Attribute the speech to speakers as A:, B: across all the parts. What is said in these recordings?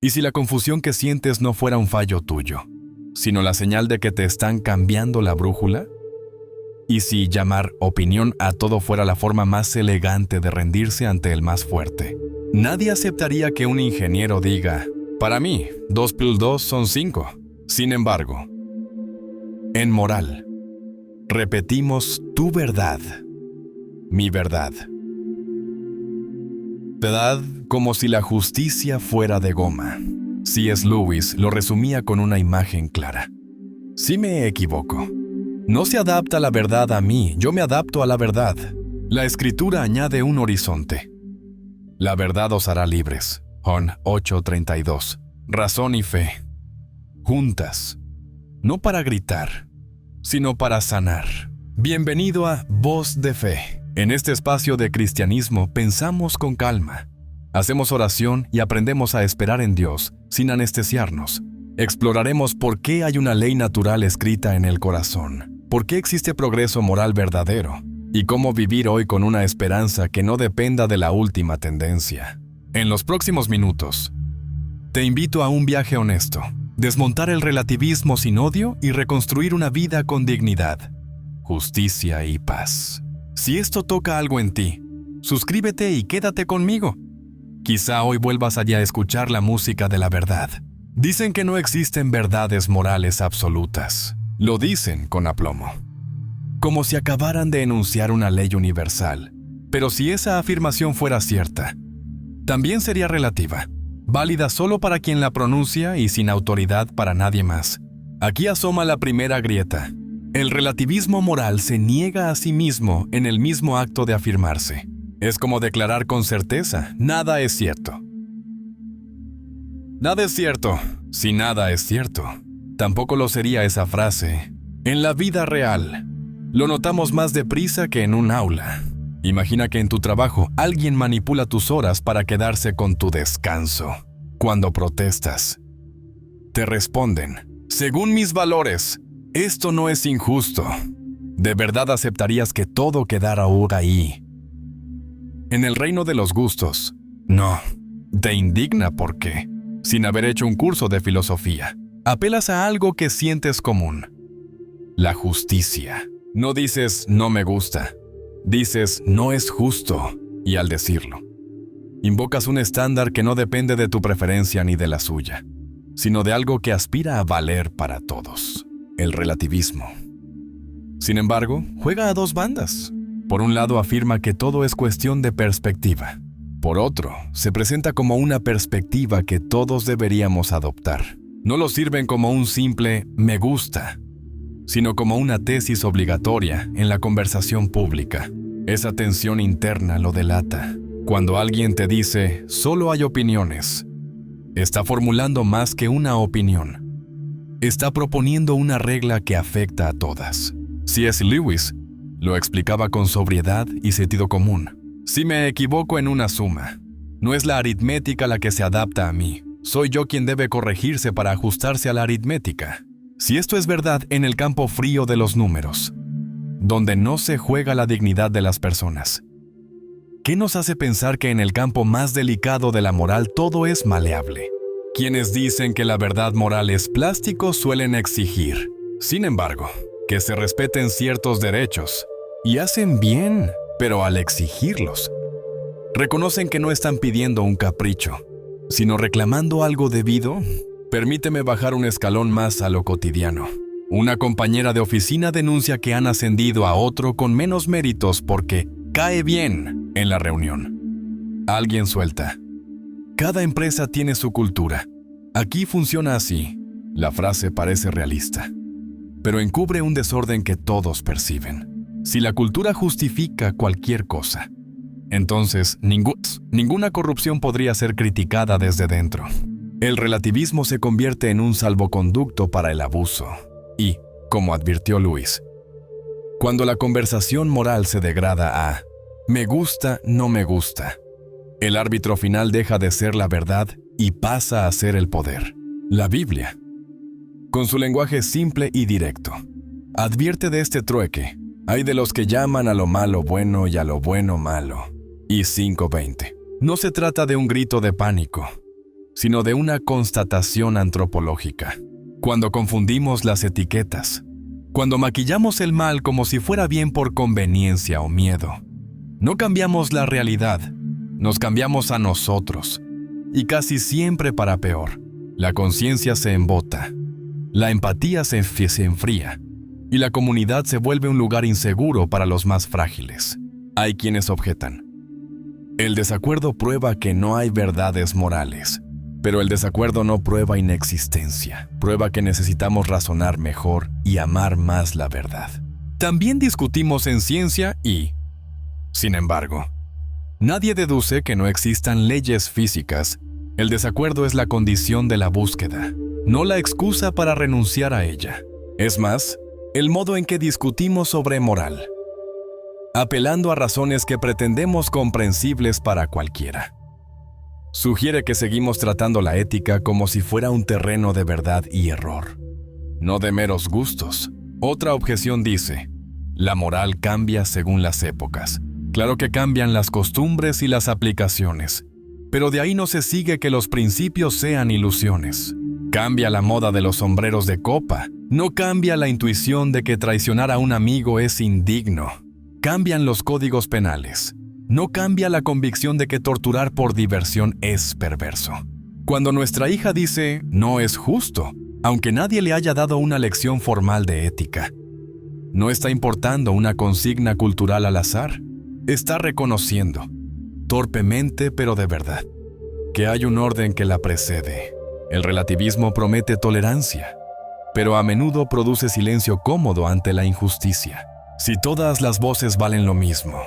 A: ¿Y si la confusión que sientes no fuera un fallo tuyo, sino la señal de que te están cambiando la brújula? ¿Y si llamar opinión a todo fuera la forma más elegante de rendirse ante el más fuerte? Nadie aceptaría que un ingeniero diga, para mí, 2 + 2 son 5. Sin embargo, en moral, repetimos tu verdad, mi verdad. Verdad como si la justicia fuera de goma. C.S. Lewis lo resumía con una imagen clara. Si me equivoco, no se adapta la verdad a mí, yo me adapto a la verdad. La Escritura añade un horizonte. La verdad os hará libres. Juan 8:32. Razón y fe. Juntas. No para gritar, sino para sanar. Bienvenido a Voz de Fe. En este espacio de cristianismo pensamos con calma. Hacemos oración y aprendemos a esperar en Dios sin anestesiarnos. Exploraremos por qué hay una ley natural escrita en el corazón, por qué existe progreso moral verdadero y cómo vivir hoy con una esperanza que no dependa de la última tendencia. En los próximos minutos, te invito a un viaje honesto, desmontar el relativismo sin odio y reconstruir una vida con dignidad, justicia y paz. Si esto toca algo en ti, suscríbete y quédate conmigo. Quizá hoy vuelvas allá a escuchar la música de la verdad. Dicen que no existen verdades morales absolutas. Lo dicen con aplomo. Como si acabaran de enunciar una ley universal. Pero si esa afirmación fuera cierta, también sería relativa, válida solo para quien la pronuncia y sin autoridad para nadie más. Aquí asoma la primera grieta. El relativismo moral se niega a sí mismo en el mismo acto de afirmarse. Es como declarar con certeza, nada es cierto. Nada es cierto, si nada es cierto. Tampoco lo sería esa frase. En la vida real, lo notamos más deprisa que en un aula. Imagina que en tu trabajo alguien manipula tus horas para quedarse con tu descanso. Cuando protestas, te responden, según mis valores, esto no es injusto. ¿De verdad aceptarías que todo quedara ahí? En el reino de los gustos, no. Te indigna porque, sin haber hecho un curso de filosofía, apelas a algo que sientes común. La justicia. No dices, no me gusta. Dices, no es justo. Y al decirlo, invocas un estándar que no depende de tu preferencia ni de la suya, sino de algo que aspira a valer para todos. El relativismo. Sin embargo, juega a dos bandas. Por un lado afirma que todo es cuestión de perspectiva. Por otro, se presenta como una perspectiva que todos deberíamos adoptar. No lo sirven como un simple me gusta, sino como una tesis obligatoria en la conversación pública. Esa tensión interna lo delata. Cuando alguien te dice, solo hay opiniones, está formulando más que una opinión. Está proponiendo una regla que afecta a todas. C.S. Lewis lo explicaba con sobriedad y sentido común. Si me equivoco en una suma, no es la aritmética la que se adapta a mí. Soy yo quien debe corregirse para ajustarse a la aritmética. Si esto es verdad en el campo frío de los números, donde no se juega la dignidad de las personas, ¿qué nos hace pensar que en el campo más delicado de la moral todo es maleable? Quienes dicen que la verdad moral es plástico suelen exigir, sin embargo, que se respeten ciertos derechos, y hacen bien, pero al exigirlos, reconocen que no están pidiendo un capricho, sino reclamando algo debido. Permíteme bajar un escalón más a lo cotidiano. Una compañera de oficina denuncia que han ascendido a otro con menos méritos porque cae bien en la reunión. Alguien suelta. Cada empresa tiene su cultura. Aquí funciona así. La frase parece realista, pero encubre un desorden que todos perciben. Si la cultura justifica cualquier cosa, entonces ninguna corrupción podría ser criticada desde dentro. El relativismo se convierte en un salvoconducto para el abuso. Y, como advirtió Lewis, cuando la conversación moral se degrada a me gusta, no me gusta, el árbitro final deja de ser la verdad y pasa a ser el poder. La Biblia, con su lenguaje simple y directo, advierte de este trueque. Hay de los que llaman a lo malo bueno y a lo bueno malo. Y 5:20. No se trata de un grito de pánico, sino de una constatación antropológica. Cuando confundimos las etiquetas, cuando maquillamos el mal como si fuera bien por conveniencia o miedo, no cambiamos la realidad, nos cambiamos a nosotros, y casi siempre para peor. La conciencia se embota, la empatía se enfría, y la comunidad se vuelve un lugar inseguro para los más frágiles. Hay quienes objetan: el desacuerdo prueba que no hay verdades morales, pero el desacuerdo no prueba inexistencia, prueba que necesitamos razonar mejor y amar más la verdad. También discutimos en ciencia y, sin embargo, nadie deduce que no existan leyes físicas. El desacuerdo es la condición de la búsqueda, no la excusa para renunciar a ella. Es más, el modo en que discutimos sobre moral, apelando a razones que pretendemos comprensibles para cualquiera. Sugiere que seguimos tratando la ética como si fuera un terreno de verdad y error, no de meros gustos. Otra objeción dice: la moral cambia según las épocas. Claro que cambian las costumbres y las aplicaciones, pero de ahí no se sigue que los principios sean ilusiones. Cambia la moda de los sombreros de copa, no cambia la intuición de que traicionar a un amigo es indigno. Cambian los códigos penales, no cambia la convicción de que torturar por diversión es perverso. Cuando nuestra hija dice no es justo, aunque nadie le haya dado una lección formal de ética, no está importando una consigna cultural al azar, está reconociendo, torpemente pero de verdad, que hay un orden que la precede. El relativismo promete tolerancia, pero a menudo produce silencio cómodo ante la injusticia. Si todas las voces valen lo mismo,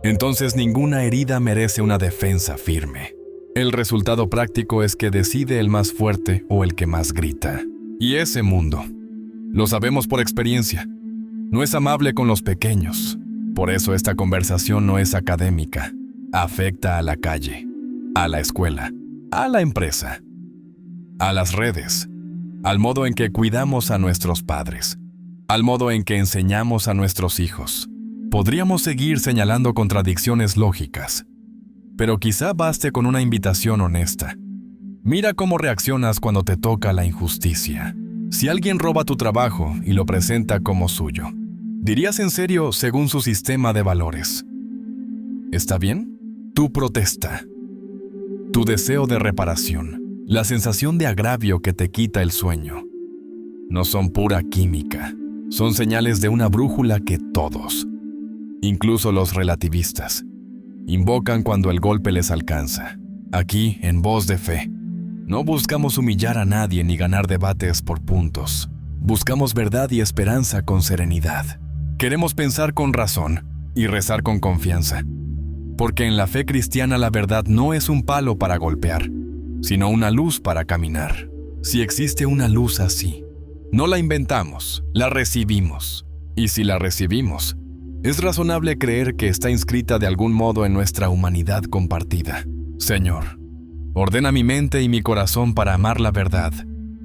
A: entonces ninguna herida merece una defensa firme. El resultado práctico es que decide el más fuerte o el que más grita. Y ese mundo, lo sabemos por experiencia, no es amable con los pequeños. Por eso esta conversación no es académica. Afecta a la calle, a la escuela, a la empresa, a las redes, al modo en que cuidamos a nuestros padres, al modo en que enseñamos a nuestros hijos. Podríamos seguir señalando contradicciones lógicas, pero quizá baste con una invitación honesta. Mira cómo reaccionas cuando te toca la injusticia. Si alguien roba tu trabajo y lo presenta como suyo, ¿dirías en serio según su sistema de valores? ¿Está bien? Tu protesta, tu deseo de reparación, la sensación de agravio que te quita el sueño, no son pura química, son señales de una brújula que todos, incluso los relativistas, invocan cuando el golpe les alcanza. Aquí, en Voz de Fe, no buscamos humillar a nadie ni ganar debates por puntos. Buscamos verdad y esperanza con serenidad. Queremos pensar con razón y rezar con confianza, porque en la fe cristiana la verdad no es un palo para golpear, sino una luz para caminar. Si existe una luz así, no la inventamos, la recibimos. Y si la recibimos, es razonable creer que está inscrita de algún modo en nuestra humanidad compartida. Señor, ordena mi mente y mi corazón para amar la verdad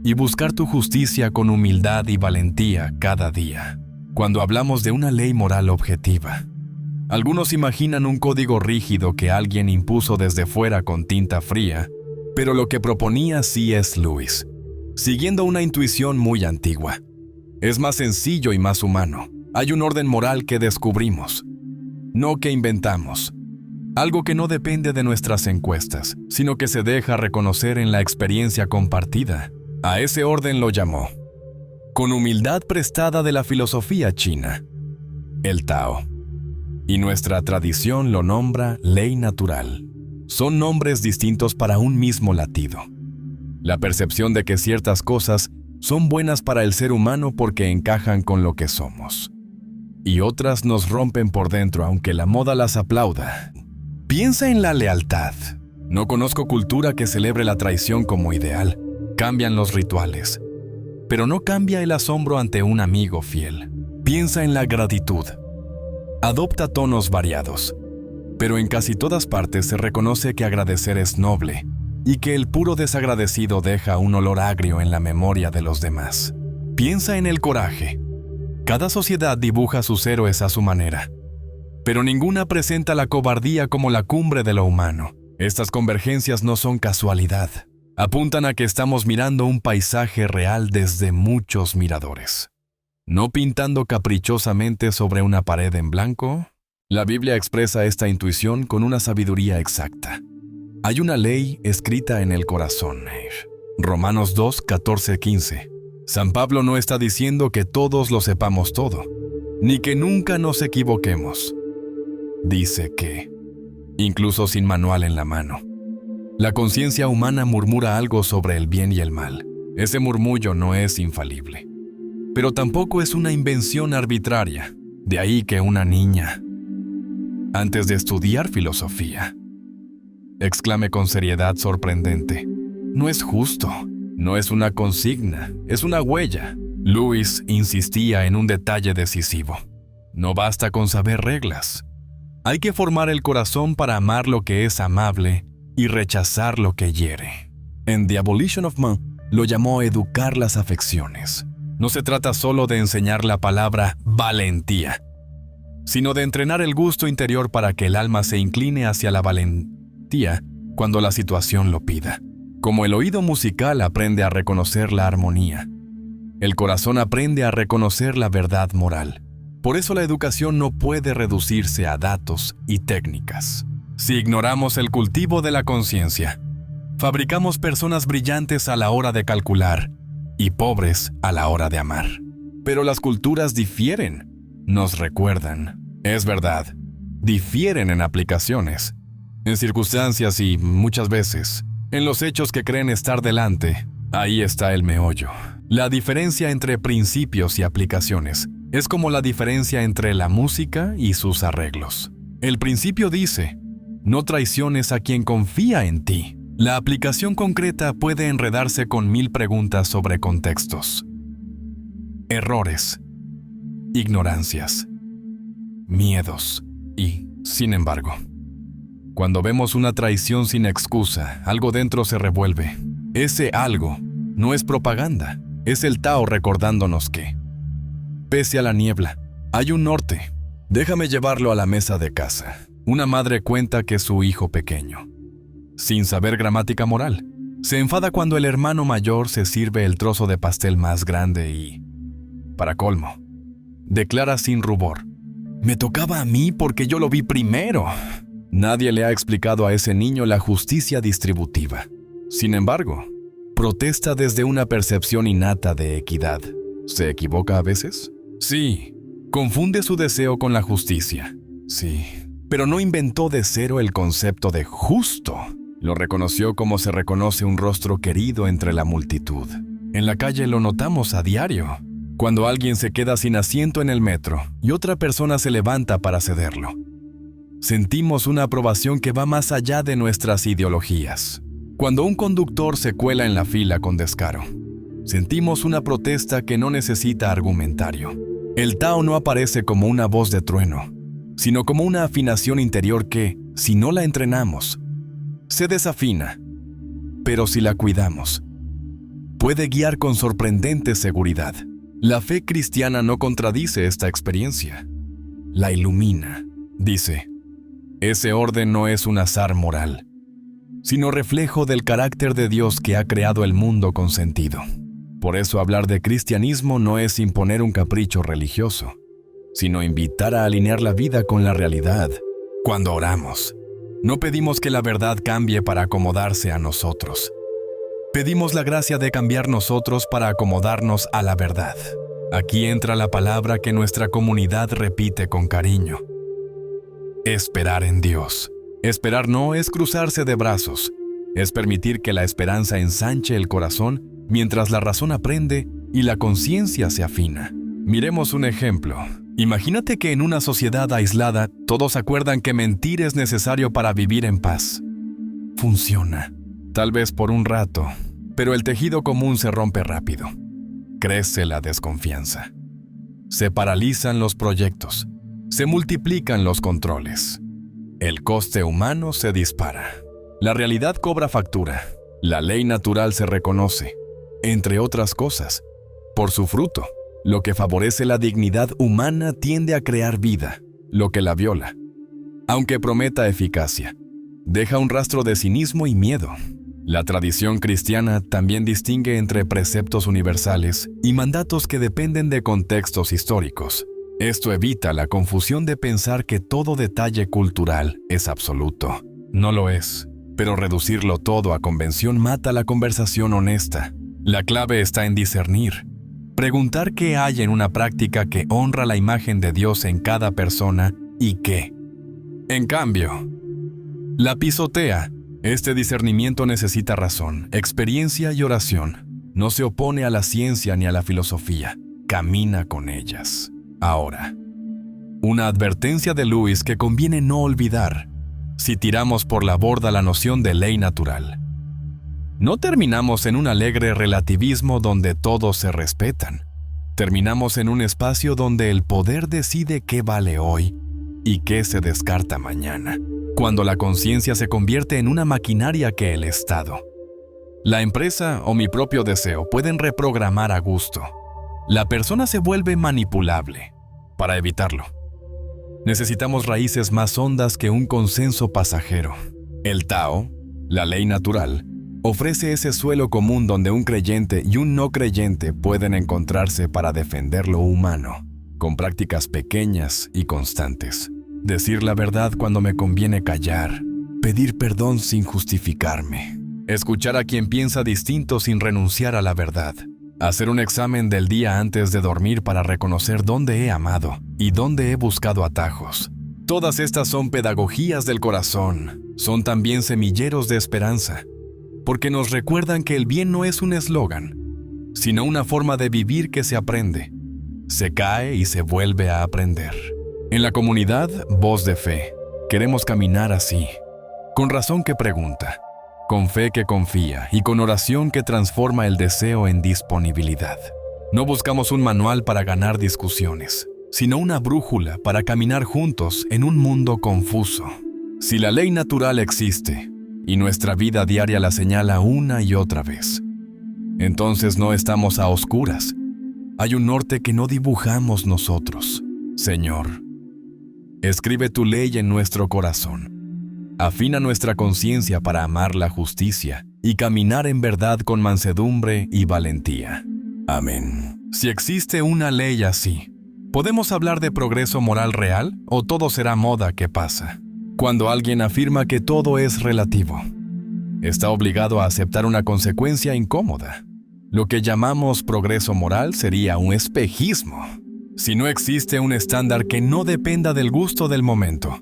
A: y buscar tu justicia con humildad y valentía cada día. Cuando hablamos de una ley moral objetiva, algunos imaginan un código rígido que alguien impuso desde fuera con tinta fría, pero lo que proponía C.S. Lewis, siguiendo una intuición muy antigua, es más sencillo y más humano. Hay un orden moral que descubrimos, no que inventamos, algo que no depende de nuestras encuestas, sino que se deja reconocer en la experiencia compartida. A ese orden lo llamó, con humildad prestada de la filosofía china, el Tao. Y nuestra tradición lo nombra ley natural. Son nombres distintos para un mismo latido. La percepción de que ciertas cosas son buenas para el ser humano porque encajan con lo que somos. Y otras nos rompen por dentro aunque la moda las aplauda. Piensa en la lealtad. No conozco cultura que celebre la traición como ideal. Cambian los rituales, pero no cambia el asombro ante un amigo fiel. Piensa en la gratitud. Adopta tonos variados, pero en casi todas partes se reconoce que agradecer es noble y que el puro desagradecido deja un olor agrio en la memoria de los demás. Piensa en el coraje. Cada sociedad dibuja sus héroes a su manera, pero ninguna presenta la cobardía como la cumbre de lo humano. Estas convergencias no son casualidad. apuntan a que estamos mirando un paisaje real desde muchos miradores. No pintando caprichosamente sobre una pared en blanco, la Biblia expresa esta intuición con una sabiduría exacta. Hay una ley escrita en el corazón. Romanos 2, 14, 15. San Pablo no está diciendo que todos lo sepamos todo, ni que nunca nos equivoquemos. Dice que, incluso sin manual en la mano, la conciencia humana murmura algo sobre el bien y el mal. Ese murmullo no es infalible, pero tampoco es una invención arbitraria. De ahí que una niña, antes de estudiar filosofía, exclame con seriedad sorprendente: «No es justo, no es una consigna, es una huella». Lewis insistía en un detalle decisivo: no basta con saber reglas. Hay que formar el corazón para amar lo que es amable y rechazar lo que hiere. En The Abolition of Man lo llamó educar las afecciones. No se trata solo de enseñar la palabra valentía, sino de entrenar el gusto interior para que el alma se incline hacia la valentía cuando la situación lo pida. Como el oído musical aprende a reconocer la armonía, el corazón aprende a reconocer la verdad moral. Por eso la educación no puede reducirse a datos y técnicas. Si ignoramos el cultivo de la conciencia, fabricamos personas brillantes a la hora de calcular y pobres a la hora de amar. Pero las culturas difieren, nos recuerdan. Es verdad, difieren en aplicaciones, en circunstancias y, muchas veces, en los hechos que creen estar delante. Ahí está el meollo. La diferencia entre principios y aplicaciones es como la diferencia entre la música y sus arreglos. El principio dice: no traiciones a quien confía en ti. La aplicación concreta puede enredarse con 1000 preguntas sobre contextos, errores, ignorancias, miedos y, sin embargo, cuando vemos una traición sin excusa, algo dentro se revuelve. Ese algo no es propaganda, es el Tao recordándonos que, pese a la niebla, hay un norte. Déjame llevarlo a la mesa de casa. Una madre cuenta que su hijo pequeño, sin saber gramática moral, se enfada cuando el hermano mayor se sirve el trozo de pastel más grande y, para colmo, declara sin rubor: «Me tocaba a mí porque yo lo vi primero». Nadie le ha explicado a ese niño la justicia distributiva. Sin embargo, protesta desde una percepción innata de equidad. ¿Se equivoca a veces? Sí. Confunde su deseo con la justicia. Sí. Pero no inventó de cero el concepto de justo. Lo reconoció como se reconoce un rostro querido entre la multitud. En la calle lo notamos a diario. Cuando alguien se queda sin asiento en el metro y otra persona se levanta para cederlo, sentimos una aprobación que va más allá de nuestras ideologías. Cuando un conductor se cuela en la fila con descaro, sentimos una protesta que no necesita argumentario. El Tao no aparece como una voz de trueno, sino como una afinación interior que, si no la entrenamos, se desafina, pero si la cuidamos, puede guiar con sorprendente seguridad. La fe cristiana no contradice esta experiencia, la ilumina. Dice: ese orden no es un azar moral, sino reflejo del carácter de Dios que ha creado el mundo con sentido. Por eso hablar de cristianismo no es imponer un capricho religioso, sino invitar a alinear la vida con la realidad. Cuando oramos, no pedimos que la verdad cambie para acomodarse a nosotros. Pedimos la gracia de cambiar nosotros para acomodarnos a la verdad. Aquí entra la palabra que nuestra comunidad repite con cariño: esperar en Dios. Esperar no es cruzarse de brazos, es permitir que la esperanza ensanche el corazón mientras la razón aprende y la conciencia se afina. Miremos un ejemplo. Imagínate que en una sociedad aislada todos acuerdan que mentir es necesario para vivir en paz. Funciona, tal vez por un rato, pero el tejido común se rompe rápido. Crece la desconfianza. Se paralizan los proyectos. Se multiplican los controles. El coste humano se dispara. La realidad cobra factura. La ley natural se reconoce, entre otras cosas, por su fruto. Lo que favorece la dignidad humana tiende a crear vida. Lo que la viola, aunque prometa eficacia, deja un rastro de cinismo y miedo. La tradición cristiana también distingue entre preceptos universales y mandatos que dependen de contextos históricos. Esto evita la confusión de pensar que todo detalle cultural es absoluto. No lo es, pero reducirlo todo a convención mata la conversación honesta. La clave está en discernir. Preguntar qué hay en una práctica que honra la imagen de Dios en cada persona y qué. En cambio, la pisotea. Este discernimiento necesita razón, experiencia y oración. No se opone a la ciencia ni a la filosofía. Camina con ellas. Ahora, una advertencia de Lewis que conviene no olvidar si tiramos por la borda la noción de ley natural. No terminamos en un alegre relativismo donde todos se respetan. Terminamos en un espacio donde el poder decide qué vale hoy y qué se descarta mañana, cuando la conciencia se convierte en una maquinaria que el Estado, la empresa o mi propio deseo pueden reprogramar a gusto. La persona se vuelve manipulable. Para evitarlo, necesitamos raíces más hondas que un consenso pasajero. El Tao, la ley natural, ofrece ese suelo común donde un creyente y un no creyente pueden encontrarse para defender lo humano, con prácticas pequeñas y constantes. Decir la verdad cuando me conviene callar, pedir perdón sin justificarme, escuchar a quien piensa distinto sin renunciar a la verdad, hacer un examen del día antes de dormir para reconocer dónde he amado y dónde he buscado atajos. Todas estas son pedagogías del corazón, son también semilleros de esperanza, porque nos recuerdan que el bien no es un eslogan, sino una forma de vivir que se aprende, se cae y se vuelve a aprender. En la comunidad Voz de Fe, queremos caminar así, con razón que pregunta, con fe que confía y con oración que transforma el deseo en disponibilidad. No buscamos un manual para ganar discusiones, sino una brújula para caminar juntos en un mundo confuso. Si la ley natural existe y nuestra vida diaria la señala una y otra vez, entonces no estamos a oscuras. Hay un norte que no dibujamos nosotros. Señor, escribe tu ley en nuestro corazón. Afina nuestra conciencia para amar la justicia y caminar en verdad con mansedumbre y valentía. Amén. Si existe una ley así, ¿podemos hablar de progreso moral real o todo será moda que pasa? Cuando alguien afirma que todo es relativo, está obligado a aceptar una consecuencia incómoda. Lo que llamamos progreso moral sería un espejismo. Si no existe un estándar que no dependa del gusto del momento,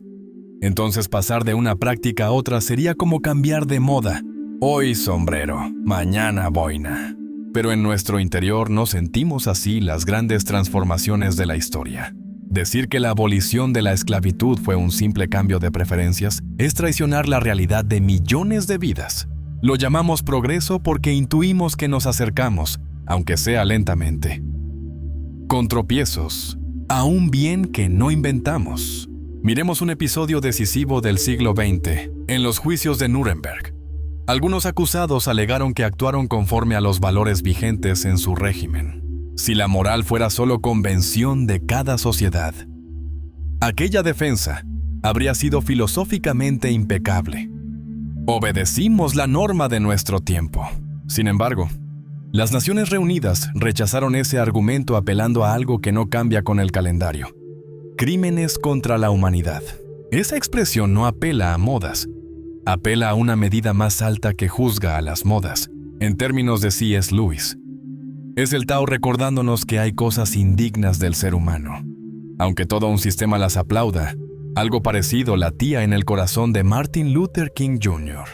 A: entonces pasar de una práctica a otra sería como cambiar de moda. Hoy sombrero, mañana boina. Pero en nuestro interior no sentimos así las grandes transformaciones de la historia. Decir que la abolición de la esclavitud fue un simple cambio de preferencias es traicionar la realidad de millones de vidas. Lo llamamos progreso porque intuimos que nos acercamos, aunque sea lentamente, con tropiezos, a un bien que no inventamos. Miremos un episodio decisivo del siglo XX, en los juicios de Nuremberg. Algunos acusados alegaron que actuaron conforme a los valores vigentes en su régimen. Si la moral fuera solo convención de cada sociedad, aquella defensa habría sido filosóficamente impecable. Obedecimos la norma de nuestro tiempo. Sin embargo, las Naciones Reunidas rechazaron ese argumento apelando a algo que no cambia con el calendario: crímenes contra la humanidad. Esa expresión no apela a modas, apela a una medida más alta que juzga a las modas, en términos de C.S. Lewis. Es el Tao recordándonos que hay cosas indignas del ser humano. Aunque todo un sistema las aplauda, algo parecido latía en el corazón de Martin Luther King Jr.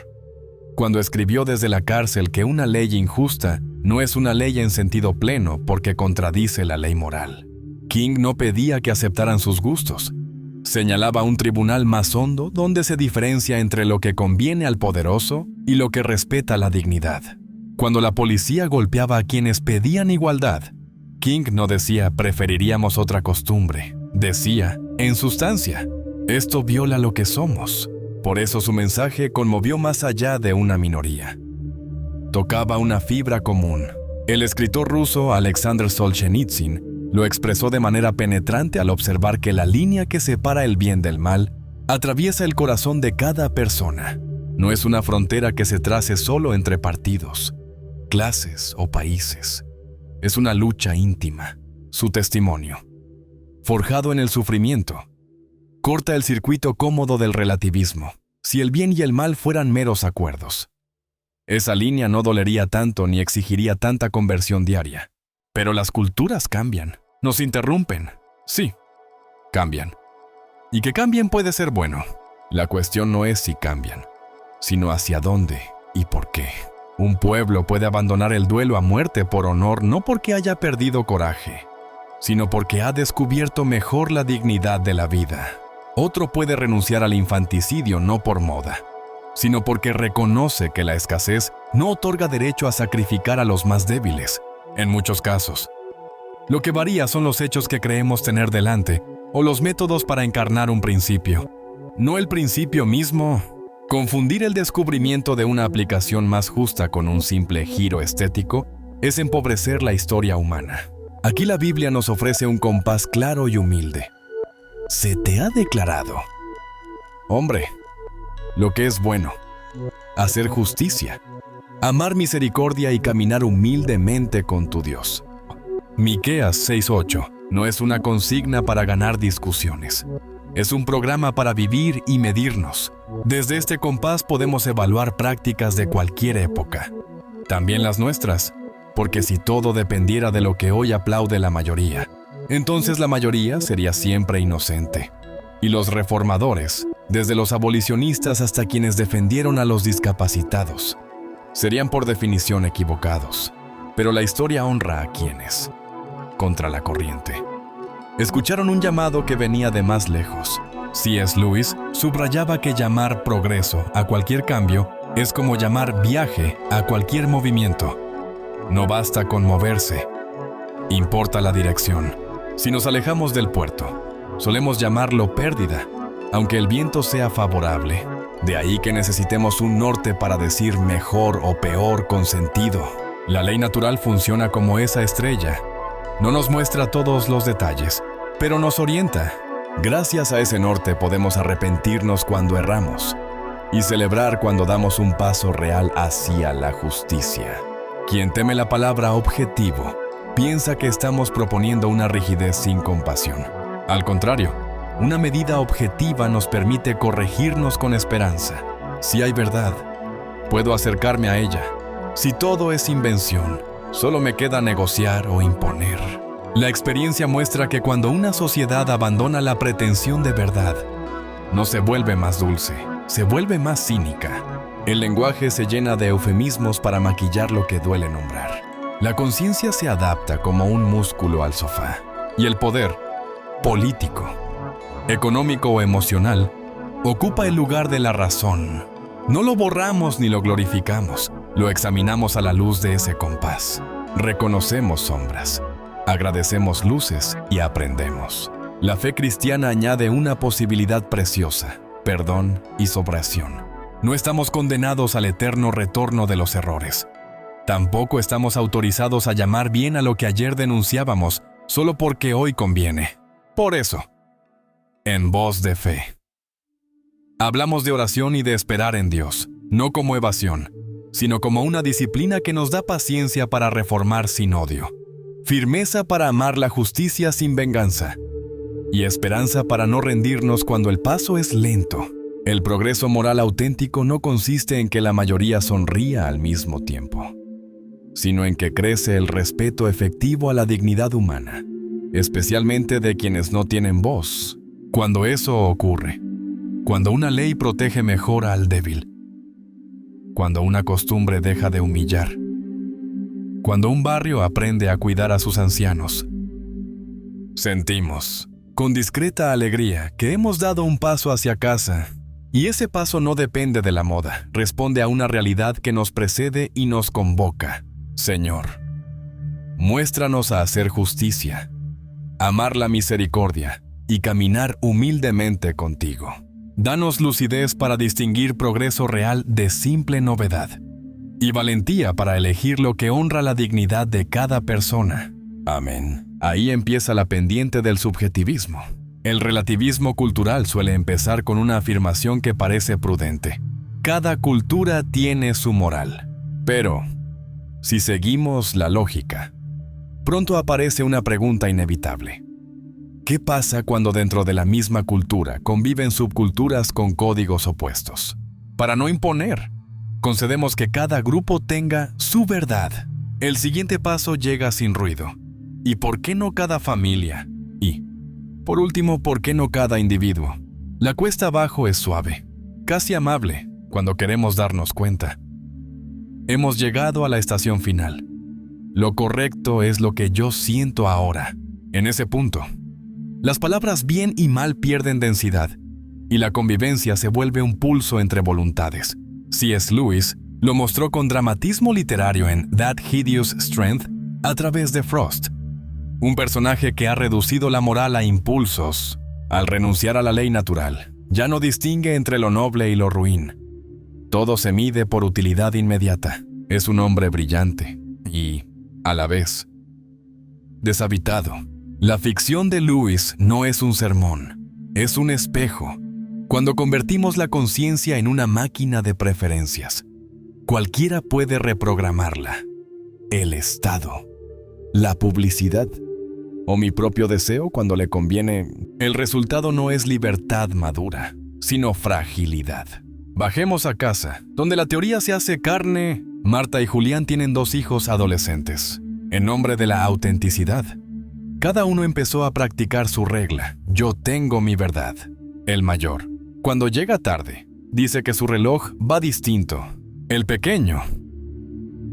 A: cuando escribió desde la cárcel que una ley injusta no es una ley en sentido pleno porque contradice la ley moral. King no pedía que aceptaran sus gustos. Señalaba un tribunal más hondo donde se diferencia entre lo que conviene al poderoso y lo que respeta la dignidad. Cuando la policía golpeaba a quienes pedían igualdad, King no decía preferiríamos otra costumbre. Decía, en sustancia, esto viola lo que somos. Por eso su mensaje conmovió más allá de una minoría. Tocaba una fibra común. El escritor ruso Alexander Solzhenitsyn lo expresó de manera penetrante al observar que la línea que separa el bien del mal atraviesa el corazón de cada persona. No es una frontera que se trace solo entre partidos, clases o países. Es una lucha íntima. Su testimonio, forjado en el sufrimiento, corta el circuito cómodo del relativismo, si el bien y el mal fueran meros acuerdos. Esa línea no dolería tanto ni exigiría tanta conversión diaria. Pero las culturas cambian, nos interrumpen. Sí, cambian. Y que cambien puede ser bueno. La cuestión no es si cambian, sino hacia dónde y por qué. Un pueblo puede abandonar el duelo a muerte por honor no porque haya perdido coraje, sino porque ha descubierto mejor la dignidad de la vida. Otro puede renunciar al infanticidio no por moda, sino porque reconoce que la escasez no otorga derecho a sacrificar a los más débiles. En muchos casos, lo que varía son los hechos que creemos tener delante o los métodos para encarnar un principio, no el principio mismo. Confundir el descubrimiento de una aplicación más justa con un simple giro estético es empobrecer la historia humana. Aquí la Biblia nos ofrece un compás claro y humilde. Se te ha declarado, hombre, lo que es bueno, hacer justicia, amar misericordia y caminar humildemente con tu Dios. Miqueas 6:8 no es una consigna para ganar discusiones. Es un programa para vivir y medirnos. Desde este compás podemos evaluar prácticas de cualquier época, también las nuestras, porque si todo dependiera de lo que hoy aplaude la mayoría, entonces la mayoría sería siempre inocente. Y los reformadores, desde los abolicionistas hasta quienes defendieron a los discapacitados, serían por definición equivocados. Pero la historia honra a quienes, contra la corriente, escucharon un llamado que venía de más lejos. C.S. Lewis subrayaba que llamar progreso a cualquier cambio es como llamar viaje a cualquier movimiento. No basta con moverse, importa la dirección. Si nos alejamos del puerto, solemos llamarlo pérdida, aunque el viento sea favorable. De ahí que necesitemos un norte para decir mejor o peor con sentido. La ley natural funciona como esa estrella. No nos muestra todos los detalles, pero nos orienta. Gracias a ese norte podemos arrepentirnos cuando erramos y celebrar cuando damos un paso real hacia la justicia. Quien teme la palabra objetivo piensa que estamos proponiendo una rigidez sin compasión. Al contrario, una medida objetiva nos permite corregirnos con esperanza. Si hay verdad, puedo acercarme a ella. Si todo es invención, solo me queda negociar o imponer. La experiencia muestra que cuando una sociedad abandona la pretensión de verdad, no se vuelve más dulce, se vuelve más cínica. El lenguaje se llena de eufemismos para maquillar lo que duele nombrar. La conciencia se adapta como un músculo al sofá. Y el poder, político, económico o emocional, ocupa el lugar de la razón. No lo borramos ni lo glorificamos, lo examinamos a la luz de ese compás. Reconocemos sombras, agradecemos luces y aprendemos. La fe cristiana añade una posibilidad preciosa: perdón y sobración. No estamos condenados al eterno retorno de los errores. Tampoco estamos autorizados a llamar bien a lo que ayer denunciábamos solo porque hoy conviene. Por eso, en Voz de Fe, hablamos de oración y de esperar en Dios, no como evasión, sino como una disciplina que nos da paciencia para reformar sin odio, firmeza para amar la justicia sin venganza, y esperanza para no rendirnos cuando el paso es lento. El progreso moral auténtico no consiste en que la mayoría sonría al mismo tiempo, sino en que crece el respeto efectivo a la dignidad humana, especialmente de quienes no tienen voz. Cuando eso ocurre, cuando una ley protege mejor al débil, cuando una costumbre deja de humillar, cuando un barrio aprende a cuidar a sus ancianos, sentimos, con discreta alegría, que hemos dado un paso hacia casa. Y ese paso no depende de la moda, responde a una realidad que nos precede y nos convoca. Señor, muéstranos a hacer justicia, amar la misericordia y caminar humildemente contigo. Danos lucidez para distinguir progreso real de simple novedad y valentía para elegir lo que honra la dignidad de cada persona. Amén. Ahí empieza la pendiente del subjetivismo. El relativismo cultural suele empezar con una afirmación que parece prudente. Cada cultura tiene su moral. Pero, si seguimos la lógica, pronto aparece una pregunta inevitable. ¿Qué pasa cuando dentro de la misma cultura conviven subculturas con códigos opuestos? Para no imponer, concedemos que cada grupo tenga su verdad. El siguiente paso llega sin ruido. ¿Y por qué no cada familia? Y, por último, ¿por qué no cada individuo? La cuesta abajo es suave, casi amable, cuando queremos darnos cuenta. Hemos llegado a la estación final. Lo correcto es lo que yo siento ahora. En ese punto, las palabras bien y mal pierden densidad, y la convivencia se vuelve un pulso entre voluntades. C.S. Lewis lo mostró con dramatismo literario en That Hideous Strength a través de Frost, un personaje que ha reducido la moral a impulsos. Al renunciar a la ley natural, ya no distingue entre lo noble y lo ruin. Todo se mide por utilidad inmediata. Es un hombre brillante y, a la vez, deshabitado. La ficción de Lewis no es un sermón, es un espejo. Cuando convertimos la conciencia en una máquina de preferencias, cualquiera puede reprogramarla. El Estado, la publicidad o mi propio deseo cuando le conviene. El resultado no es libertad madura, sino fragilidad. Bajemos a casa, donde la teoría se hace carne. Marta y Julián tienen 2 hijos adolescentes. En nombre de la autenticidad, cada uno empezó a practicar su regla. Yo tengo mi verdad. El mayor, cuando llega tarde, dice que su reloj va distinto. El pequeño,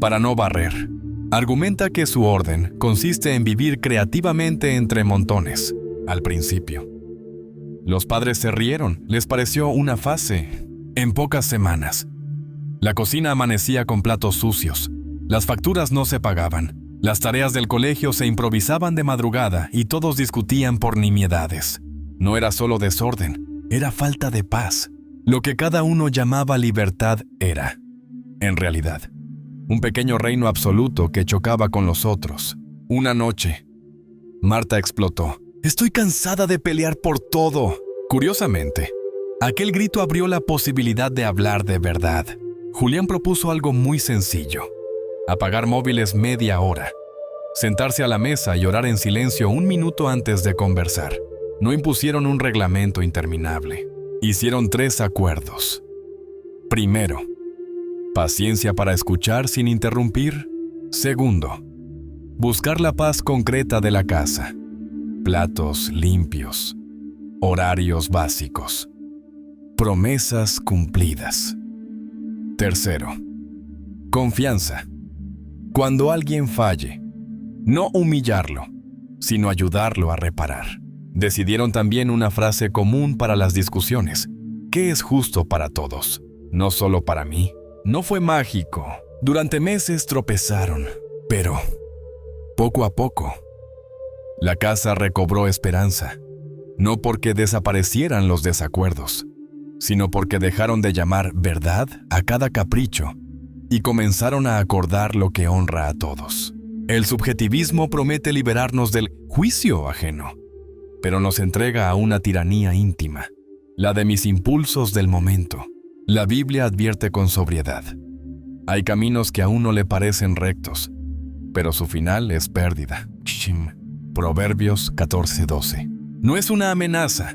A: para no barrer, argumenta que su orden consiste en vivir creativamente entre montones. Al principio, los padres se rieron, les pareció una fase. En pocas semanas, la cocina amanecía con platos sucios, las facturas no se pagaban, las tareas del colegio se improvisaban de madrugada y todos discutían por nimiedades. No era solo desorden, era falta de paz. Lo que cada uno llamaba libertad era, en realidad, un pequeño reino absoluto que chocaba con los otros. Una noche, Marta explotó. «Estoy cansada de pelear por todo». Curiosamente, aquel grito abrió la posibilidad de hablar de verdad. Julián propuso algo muy sencillo: apagar móviles media hora, sentarse a la mesa y orar en silencio 1 minuto antes de conversar. No impusieron un reglamento interminable. Hicieron 3 acuerdos. Primero, paciencia para escuchar sin interrumpir. Segundo, buscar la paz concreta de la casa. Platos limpios, horarios básicos, promesas cumplidas. Tercero, confianza. Cuando alguien falle, no humillarlo, sino ayudarlo a reparar. Decidieron también una frase común para las discusiones: ¿qué es justo para todos? No solo para mí. No fue mágico. Durante meses tropezaron, pero poco a poco, la casa recobró esperanza. No porque desaparecieran los desacuerdos, sino porque dejaron de llamar verdad a cada capricho y comenzaron a acordar lo que honra a todos. El subjetivismo promete liberarnos del juicio ajeno, pero nos entrega a una tiranía íntima, la de mis impulsos del momento. La Biblia advierte con sobriedad: hay caminos que a uno le parecen rectos, pero su final es pérdida. Proverbios 14:12. No es una amenaza,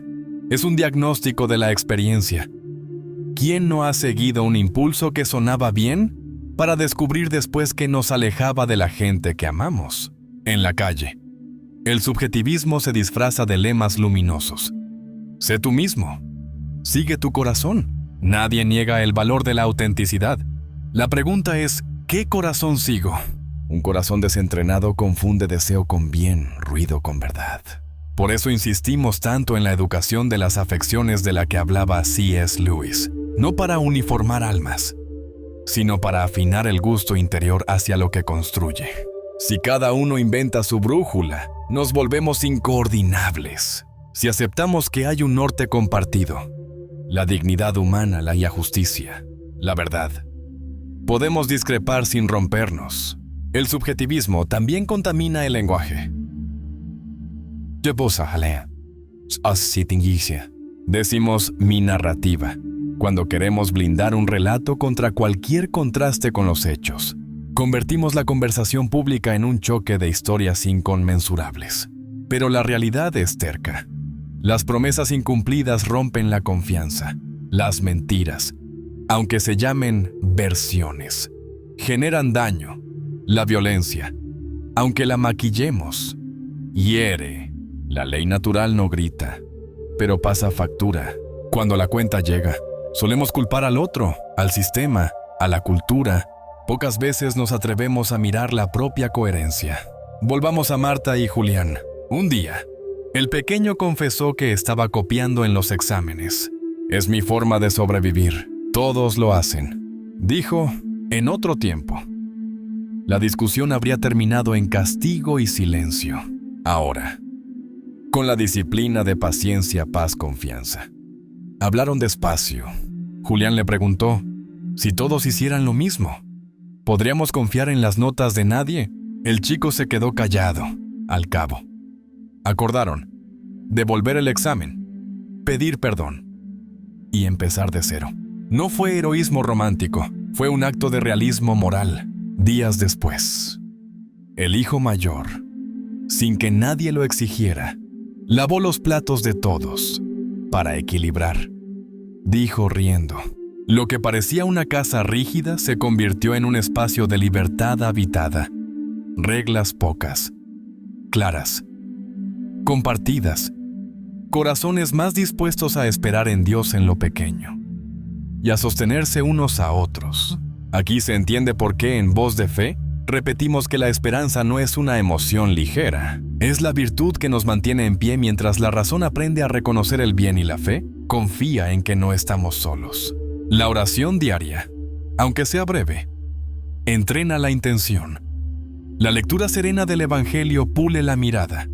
A: es un diagnóstico de la experiencia. ¿Quién no ha seguido un impulso que sonaba bien para descubrir después que nos alejaba de la gente que amamos? En la calle, el subjetivismo se disfraza de lemas luminosos. Sé tú mismo. Sigue tu corazón. Nadie niega el valor de la autenticidad. La pregunta es, ¿qué corazón sigo? Un corazón desentrenado confunde deseo con bien, ruido con verdad. Por eso insistimos tanto en la educación de las afecciones de la que hablaba C.S. Lewis, no para uniformar almas, sino para afinar el gusto interior hacia lo que construye. Si cada uno inventa su brújula, nos volvemos incoordinables. Si aceptamos que hay un norte compartido, la dignidad humana, la justicia, la verdad, podemos discrepar sin rompernos. El subjetivismo también contamina el lenguaje. Decimos mi narrativa, Cuando queremos blindar un relato contra cualquier contraste con los hechos, convertimos la conversación pública en un choque de historias inconmensurables. Pero la realidad es terca. Las promesas incumplidas rompen la confianza. Las mentiras, aunque se llamen versiones, generan daño. La violencia, aunque la maquillemos, hiere. La ley natural no grita, pero pasa factura. Cuando la cuenta llega, solemos culpar al otro, al sistema, a la cultura. Pocas veces nos atrevemos a mirar la propia coherencia. Volvamos a Marta y Julián. Un día, el pequeño confesó que estaba copiando en los exámenes. «Es mi forma de sobrevivir. Todos lo hacen», dijo en otro tiempo. La discusión habría terminado en castigo y silencio. Ahora, con la disciplina de paciencia, paz, confianza. Hablaron despacio. Julián le preguntó, si todos hicieran lo mismo, ¿podríamos confiar en las notas de nadie? El chico se quedó callado. Al cabo, acordaron devolver el examen, pedir perdón y empezar de cero. No fue heroísmo romántico, fue un acto de realismo moral. Días después, el hijo mayor, sin que nadie lo exigiera, lavó los platos de todos para equilibrar. Dijo riendo, lo que parecía una casa rígida se convirtió en un espacio de libertad habitada. Reglas pocas, claras, compartidas, corazones más dispuestos a esperar en Dios en lo pequeño y a sostenerse unos a otros. Aquí se entiende por qué en Voz de Fe repetimos que la esperanza no es una emoción ligera. Es la virtud que nos mantiene en pie mientras la razón aprende a reconocer el bien y la fe confía en que no estamos solos. La oración diaria, aunque sea breve, entrena la intención. La lectura serena del Evangelio pule la mirada.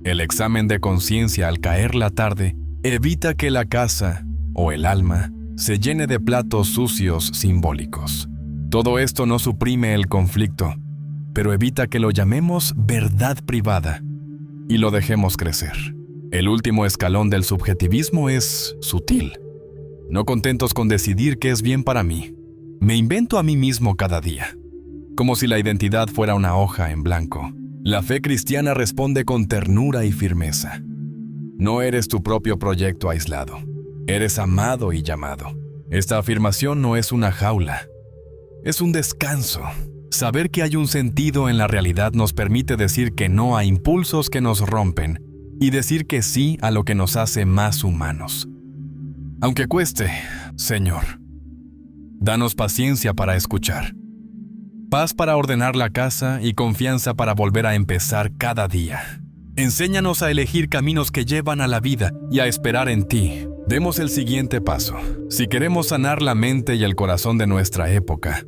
A: El examen de conciencia al caer la tarde evita que la casa o el alma se llene de platos sucios simbólicos. Todo esto no suprime el conflicto, pero evita que lo llamemos verdad privada y lo dejemos crecer. El último escalón del subjetivismo es sutil. No contentos con decidir qué es bien para mí, me invento a mí mismo cada día, como si la identidad fuera una hoja en blanco. La fe cristiana responde con ternura y firmeza. No eres tu propio proyecto aislado, eres amado y llamado. Esta afirmación no es una jaula, es un descanso. Saber que hay un sentido en la realidad nos permite decir que no a impulsos que nos rompen y decir que sí a lo que nos hace más humanos. Aunque cueste, Señor, danos paciencia para escuchar, paz para ordenar la casa y confianza para volver a empezar cada día. Enséñanos a elegir caminos que llevan a la vida y a esperar en ti. Demos el siguiente paso. Si queremos sanar la mente y el corazón de nuestra época,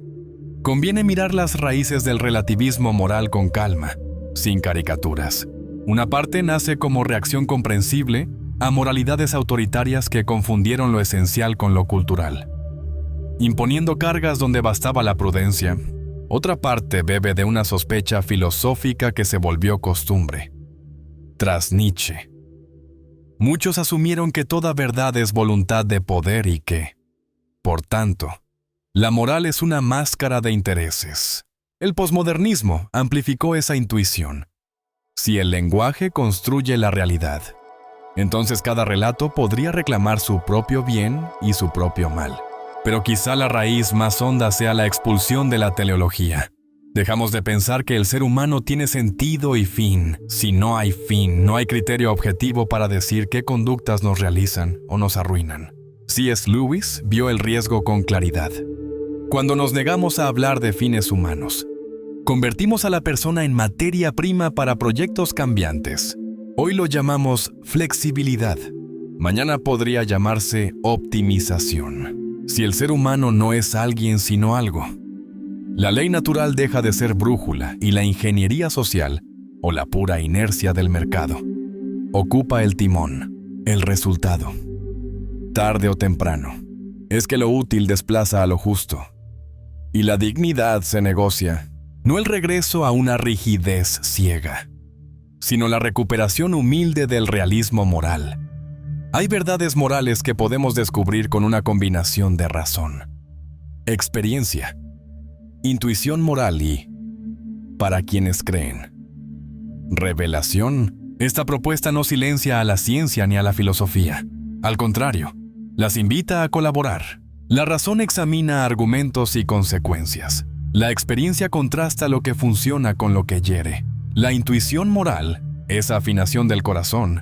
A: conviene mirar las raíces del relativismo moral con calma, sin caricaturas. Una parte nace como reacción comprensible a moralidades autoritarias que confundieron lo esencial con lo cultural, imponiendo cargas donde bastaba la prudencia. Otra parte bebe de una sospecha filosófica que se volvió costumbre. Tras Nietzsche, muchos asumieron que toda verdad es voluntad de poder y que, por tanto, la moral es una máscara de intereses. El posmodernismo amplificó esa intuición. Si el lenguaje construye la realidad, entonces cada relato podría reclamar su propio bien y su propio mal. Pero quizá la raíz más honda sea la expulsión de la teleología. Dejamos de pensar que el ser humano tiene sentido y fin. Si no hay fin, no hay criterio objetivo para decir qué conductas nos realizan o nos arruinan. C.S. Lewis vio el riesgo con claridad. Cuando nos negamos a hablar de fines humanos, convertimos a la persona en materia prima para proyectos cambiantes. Hoy lo llamamos flexibilidad. Mañana podría llamarse optimización. Si el ser humano no es alguien sino algo, la ley natural deja de ser brújula y la ingeniería social, o la pura inercia del mercado, ocupa el timón. El resultado, tarde o temprano, es que lo útil desplaza a lo justo y la dignidad se negocia, no el regreso a una rigidez ciega, sino la recuperación humilde del realismo moral. Hay verdades morales que podemos descubrir con una combinación de razón, experiencia, intuición moral y, para quienes creen, revelación. Esta propuesta no silencia a la ciencia ni a la filosofía. Al contrario, las invita a colaborar. La razón examina argumentos y consecuencias. La experiencia contrasta lo que funciona con lo que hiere. La intuición moral, esa afinación del corazón,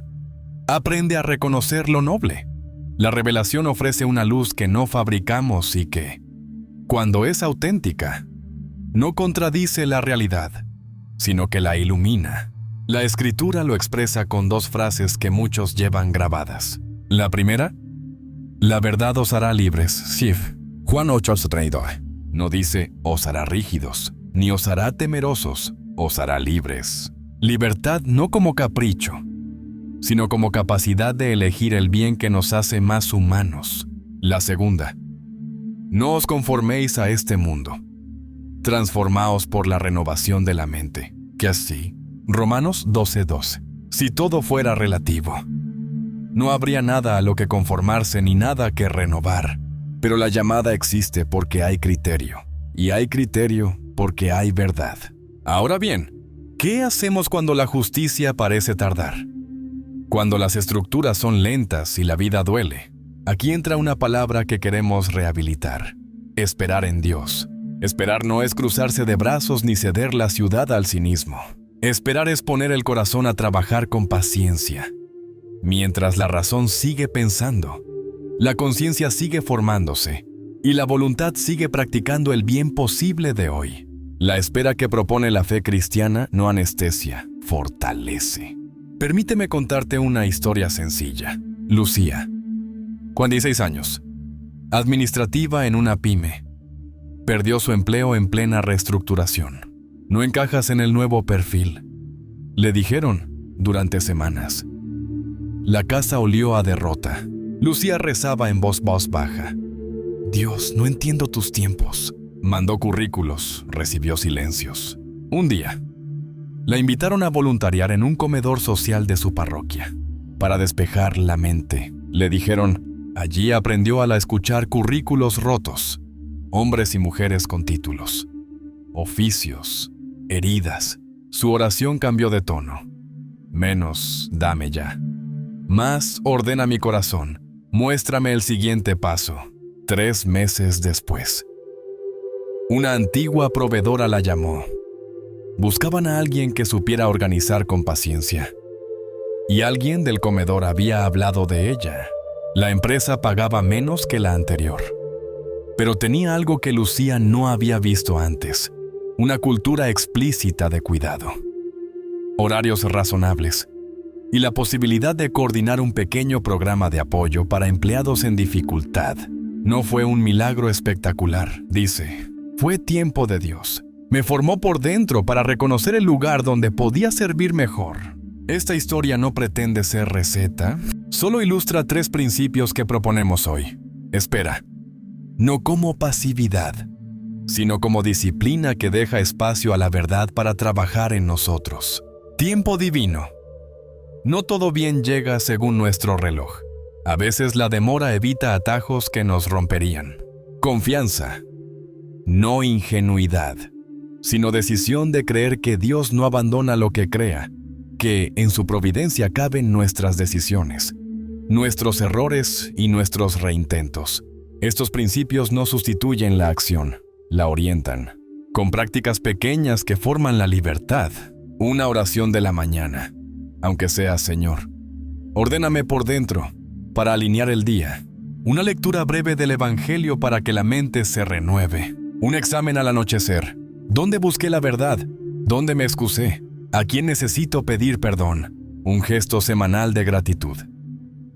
A: aprende a reconocer lo noble. La revelación ofrece una luz que no fabricamos y que, cuando es auténtica, no contradice la realidad, sino que la ilumina. La Escritura lo expresa con dos frases que muchos llevan grabadas. La primera, la verdad os hará libres. Shif. Juan 8:32. No dice, os hará rígidos, ni os hará temerosos, os hará libres. Libertad no como capricho, sino como capacidad de elegir el bien que nos hace más humanos. La segunda, no os conforméis a este mundo, transformaos por la renovación de la mente. Que así, Romanos 12:12. Si todo fuera relativo, no habría nada a lo que conformarse ni nada que renovar. Pero la llamada existe porque hay criterio, y hay criterio porque hay verdad. Ahora bien, ¿qué hacemos cuando la justicia parece tardar? Cuando las estructuras son lentas y la vida duele. Aquí entra una palabra que queremos rehabilitar: esperar en Dios. Esperar no es cruzarse de brazos ni ceder la ciudad al cinismo. Esperar es poner el corazón a trabajar con paciencia. Mientras la razón sigue pensando, la conciencia sigue formándose y la voluntad sigue practicando el bien posible de hoy. La espera que propone la fe cristiana no anestesia, fortalece. Permíteme contarte una historia sencilla. Lucía, con 16 años, administrativa en una pyme, perdió su empleo en plena reestructuración. No encajas en el nuevo perfil, le dijeron durante semanas. La casa olió a derrota. Lucía rezaba en voz baja. Dios, no entiendo tus tiempos. Mandó currículos, recibió silencios. Un día, la invitaron a voluntariar en un comedor social de su parroquia. Para despejar la mente, le dijeron, allí aprendió a escuchar currículos rotos, hombres y mujeres con títulos, oficios, heridas. Su oración cambió de tono. Menos, dame ya. Más, ordena mi corazón. Muéstrame el siguiente paso. 3 meses después, una antigua proveedora la llamó. Buscaban a alguien que supiera organizar con paciencia. Y alguien del comedor había hablado de ella. La empresa pagaba menos que la anterior, pero tenía algo que Lucía no había visto antes: una cultura explícita de cuidado, horarios razonables y la posibilidad de coordinar un pequeño programa de apoyo para empleados en dificultad. No fue un milagro espectacular, dice. Fue tiempo de Dios. Me formó por dentro para reconocer el lugar donde podía servir mejor. Esta historia no pretende ser receta, solo ilustra 3 principios que proponemos hoy. Espera, no como pasividad, sino como disciplina que deja espacio a la verdad para trabajar en nosotros. Tiempo divino. No todo bien llega según nuestro reloj. A veces la demora evita atajos que nos romperían. Confianza. No ingenuidad, sino decisión de creer que Dios no abandona lo que crea, que en su providencia caben nuestras decisiones, nuestros errores y nuestros reintentos. Estos principios no sustituyen la acción, la orientan, con prácticas pequeñas que forman la libertad. Una oración de la mañana, aunque sea Señor, ordéname por dentro, para alinear el día. Una lectura breve del Evangelio para que la mente se renueve. Un examen al anochecer. ¿Dónde busqué la verdad? ¿Dónde me excusé? ¿A quién necesito pedir perdón? Un gesto semanal de gratitud.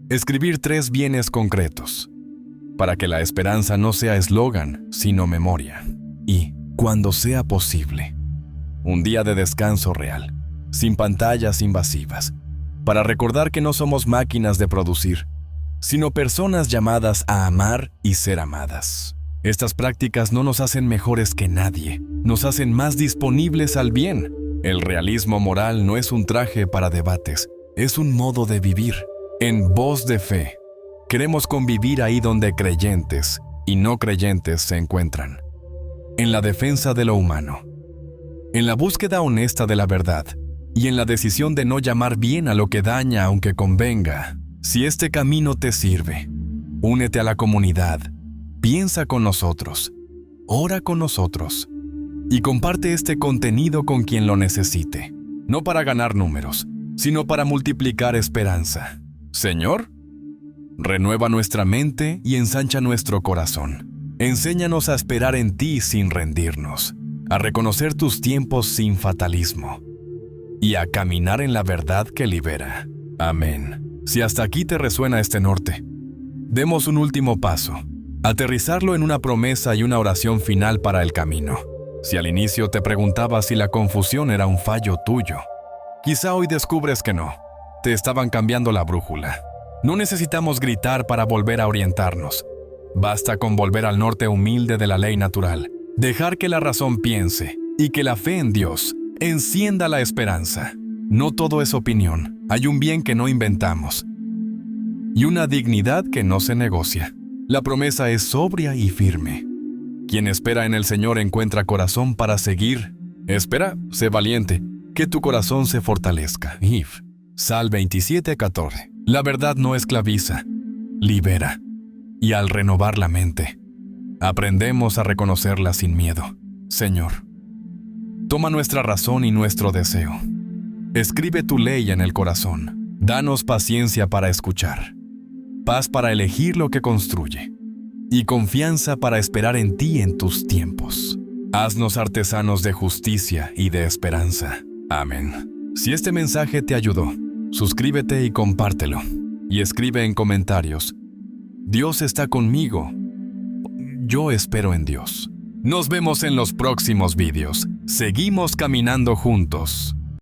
A: Escribir 3 bienes concretos, para que la esperanza no sea eslogan, sino memoria. Y, cuando sea posible, un día de descanso real, sin pantallas invasivas, para recordar que no somos máquinas de producir, sino personas llamadas a amar y ser amadas. Estas prácticas no nos hacen mejores que nadie, nos hacen más disponibles al bien. El realismo moral no es un traje para debates, es un modo de vivir. En Voz de Fe, queremos convivir ahí donde creyentes y no creyentes se encuentran. En la defensa de lo humano, en la búsqueda honesta de la verdad y en la decisión de no llamar bien a lo que daña aunque convenga. Si este camino te sirve, únete a la comunidad, piensa con nosotros, ora con nosotros y comparte este contenido con quien lo necesite, no para ganar números, sino para multiplicar esperanza. Señor, renueva nuestra mente y ensancha nuestro corazón. Enséñanos a esperar en ti sin rendirnos, a reconocer tus tiempos sin fatalismo y a caminar en la verdad que libera. Amén. Si hasta aquí te resuena este norte, demos un último paso, aterrizarlo en una promesa y una oración final para el camino. Si al inicio te preguntabas si la confusión era un fallo tuyo, quizá hoy descubres que no, te estaban cambiando la brújula. No necesitamos gritar para volver a orientarnos. Basta con volver al norte humilde de la ley natural, dejar que la razón piense y que la fe en Dios encienda la esperanza. No todo es opinión, hay un bien que no inventamos y una dignidad que no se negocia. La promesa es sobria y firme. Quien espera en el Señor encuentra corazón para seguir. Espera, sé valiente, que tu corazón se fortalezca. Sal 27:14. La verdad no esclaviza, libera. Y al renovar la mente, aprendemos a reconocerla sin miedo. Señor, toma nuestra razón y nuestro deseo. Escribe tu ley en el corazón. Danos paciencia para escuchar, paz para elegir lo que construye y confianza para esperar en ti en tus tiempos. Haznos artesanos de justicia y de esperanza. Amén. Si este mensaje te ayudó, suscríbete y compártelo. Y escribe en comentarios: Dios está conmigo. Yo espero en Dios. Nos vemos en los próximos vídeos. Seguimos caminando juntos.